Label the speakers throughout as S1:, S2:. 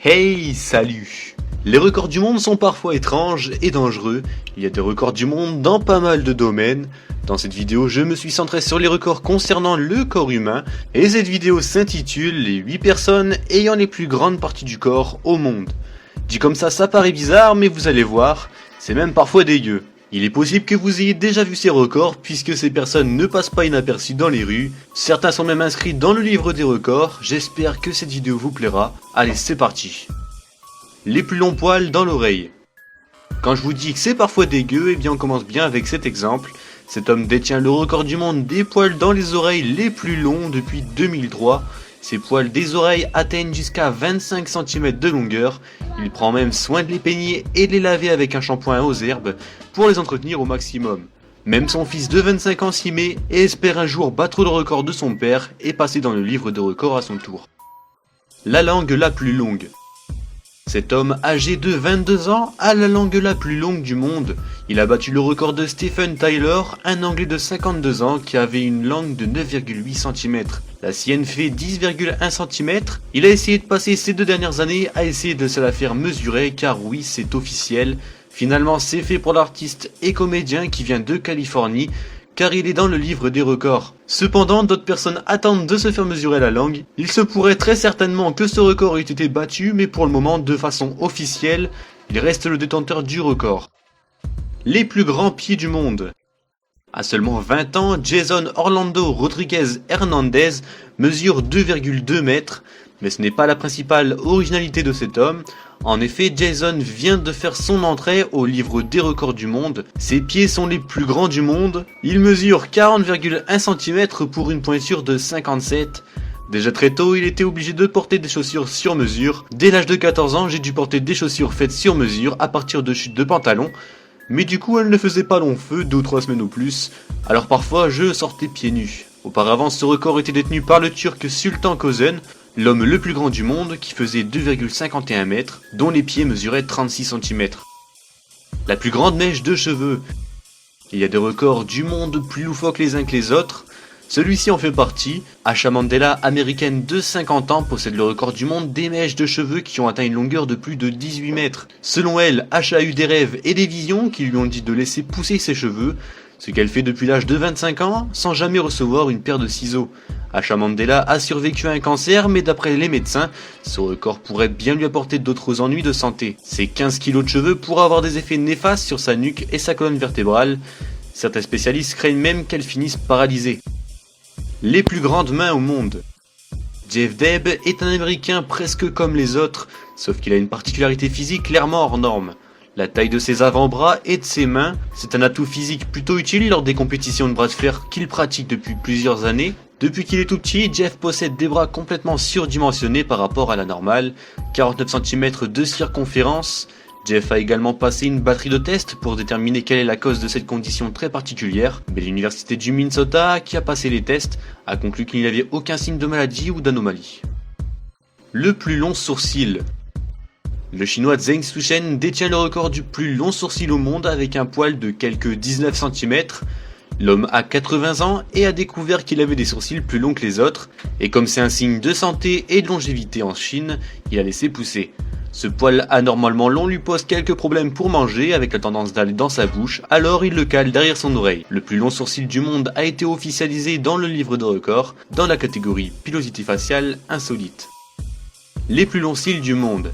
S1: Hey, salut! Les records du monde sont parfois étranges et dangereux, il y a des records du monde dans pas mal de domaines. Dans cette vidéo, je me suis centré sur les records concernant le corps humain, et cette vidéo s'intitule « Les 8 personnes ayant les plus grandes parties du corps au monde ». Dit comme ça paraît bizarre, mais vous allez voir, c'est même parfois dégueu. Il est possible que vous ayez déjà vu ces records puisque ces personnes ne passent pas inaperçues dans les rues. Certains sont même inscrits dans le livre des records. J'espère que cette vidéo vous plaira. Allez, c'est parti. Les plus longs poils dans l'oreille. Quand je vous dis que c'est parfois dégueu, eh bien on commence bien avec cet exemple. Cet homme détient le record du monde des poils dans les oreilles les plus longs depuis 2003. Ses poils des oreilles atteignent jusqu'à 25 cm de longueur. Il prend même soin de les peigner et de les laver avec un shampoing aux herbes pour les entretenir au maximum. Même son fils de 25 ans s'y met et espère un jour battre le record de son père et passer dans le livre de records à son tour. La langue la plus longue. Cet homme âgé de 22 ans a la langue la plus longue du monde. Il a battu le record de Stephen Tyler, un Anglais de 52 ans qui avait une langue de 9,8 cm. La sienne fait 10,1 cm. Il a essayé de passer ces 2 dernières années à essayer de se la faire mesurer car oui, c'est officiel. Finalement, c'est fait pour l'artiste et comédien qui vient de Californie car il est dans le livre des records. Cependant, d'autres personnes attendent de se faire mesurer la langue. Il se pourrait très certainement que ce record ait été battu, mais pour le moment, de façon officielle, il reste le détenteur du record. Les plus grands pieds du monde. À seulement 20 ans, Jason Orlando Rodriguez Hernandez mesure 2,2 mètres, mais ce n'est pas la principale originalité de cet homme. En effet, Jason vient de faire son entrée au livre des records du monde. Ses pieds sont les plus grands du monde. Il mesure 40,1 cm pour une pointure de 57. Déjà très tôt, il était obligé de porter des chaussures sur mesure. Dès l'âge de 14 ans, j'ai dû porter des chaussures faites sur mesure à partir de chutes de pantalon. Mais du coup, elles ne faisaient pas long feu, 2 ou 3 semaines ou plus. Alors parfois, je sortais pieds nus. Auparavant, ce record était détenu par le Turc Sultan Kösen, l'homme le plus grand du monde qui faisait 2,51 mètres, dont les pieds mesuraient 36 cm. La plus grande mèche de cheveux. Il y a des records du monde plus loufoques les uns que les autres. Celui-ci en fait partie. Asha Mandela, américaine de 50 ans, possède le record du monde des mèches de cheveux qui ont atteint une longueur de plus de 18 mètres. Selon elle, Asha a eu des rêves et des visions qui lui ont dit de laisser pousser ses cheveux, ce qu'elle fait depuis l'âge de 25 ans sans jamais recevoir une paire de ciseaux. Asha Mandela a survécu à un cancer, mais d'après les médecins, ce record pourrait bien lui apporter d'autres ennuis de santé. Ses 15 kilos de cheveux pourraient avoir des effets néfastes sur sa nuque et sa colonne vertébrale. Certains spécialistes craignent même qu'elle finisse paralysée. Les plus grandes mains au monde. Jeff Debb est un Américain presque comme les autres, sauf qu'il a une particularité physique clairement hors norme. La taille de ses avant-bras et de ses mains, c'est un atout physique plutôt utile lors des compétitions de bras de fer qu'il pratique depuis plusieurs années. Depuis qu'il est tout petit, Jeff possède des bras complètement surdimensionnés par rapport à la normale, 49 cm de circonférence. Jeff a également passé une batterie de tests pour déterminer quelle est la cause de cette condition très particulière, mais l'université du Minnesota, qui a passé les tests, a conclu qu'il n'y avait aucun signe de maladie ou d'anomalie. Le plus long sourcil. Le chinois Zheng Sushen détient le record du plus long sourcil au monde avec un poil de quelques 19 cm. L'homme a 80 ans et a découvert qu'il avait des sourcils plus longs que les autres, et comme c'est un signe de santé et de longévité en Chine, il a laissé pousser. Ce poil anormalement long lui pose quelques problèmes pour manger avec la tendance d'aller dans sa bouche, alors il le cale derrière son oreille. Le plus long sourcil du monde a été officialisé dans le livre de records, dans la catégorie pilosité faciale insolite. Les plus longs cils du monde.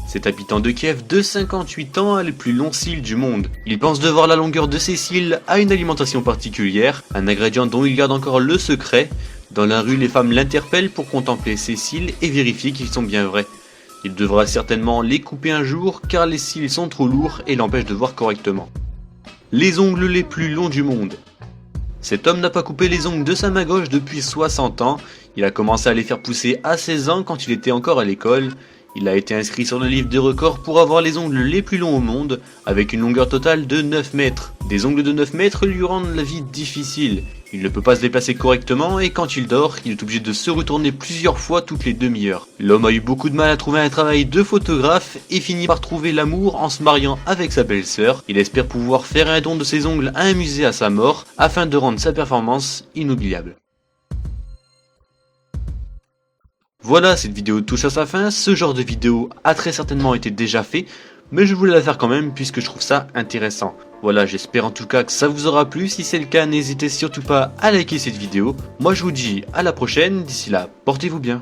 S1: Cet habitant de Kiev de 58 ans a les plus longs cils du monde. Il pense devoir la longueur de ses cils à une alimentation particulière, un ingrédient dont il garde encore le secret. Dans la rue, les femmes l'interpellent pour contempler ses cils et vérifier qu'ils sont bien vrais. Il devra certainement les couper un jour car les cils sont trop lourds et l'empêchent de voir correctement. Les ongles les plus longs du monde. Cet homme n'a pas coupé les ongles de sa main gauche depuis 60 ans. Il a commencé à les faire pousser à 16 ans quand il était encore à l'école. Il a été inscrit sur le livre des records pour avoir les ongles les plus longs au monde, avec une longueur totale de 9 mètres. Des ongles de 9 mètres lui rendent la vie difficile. Il ne peut pas se déplacer correctement et quand il dort, il est obligé de se retourner plusieurs fois toutes les demi-heures. L'homme a eu beaucoup de mal à trouver un travail de photographe et finit par trouver l'amour en se mariant avec sa belle-sœur. Il espère pouvoir faire un don de ses ongles à un musée à sa mort afin de rendre sa performance inoubliable. Voilà, cette vidéo touche à sa fin, ce genre de vidéo a très certainement été déjà fait, mais je voulais la faire quand même puisque je trouve ça intéressant. Voilà, j'espère en tout cas que ça vous aura plu, si c'est le cas n'hésitez surtout pas à liker cette vidéo. Moi je vous dis à la prochaine, d'ici là, portez-vous bien.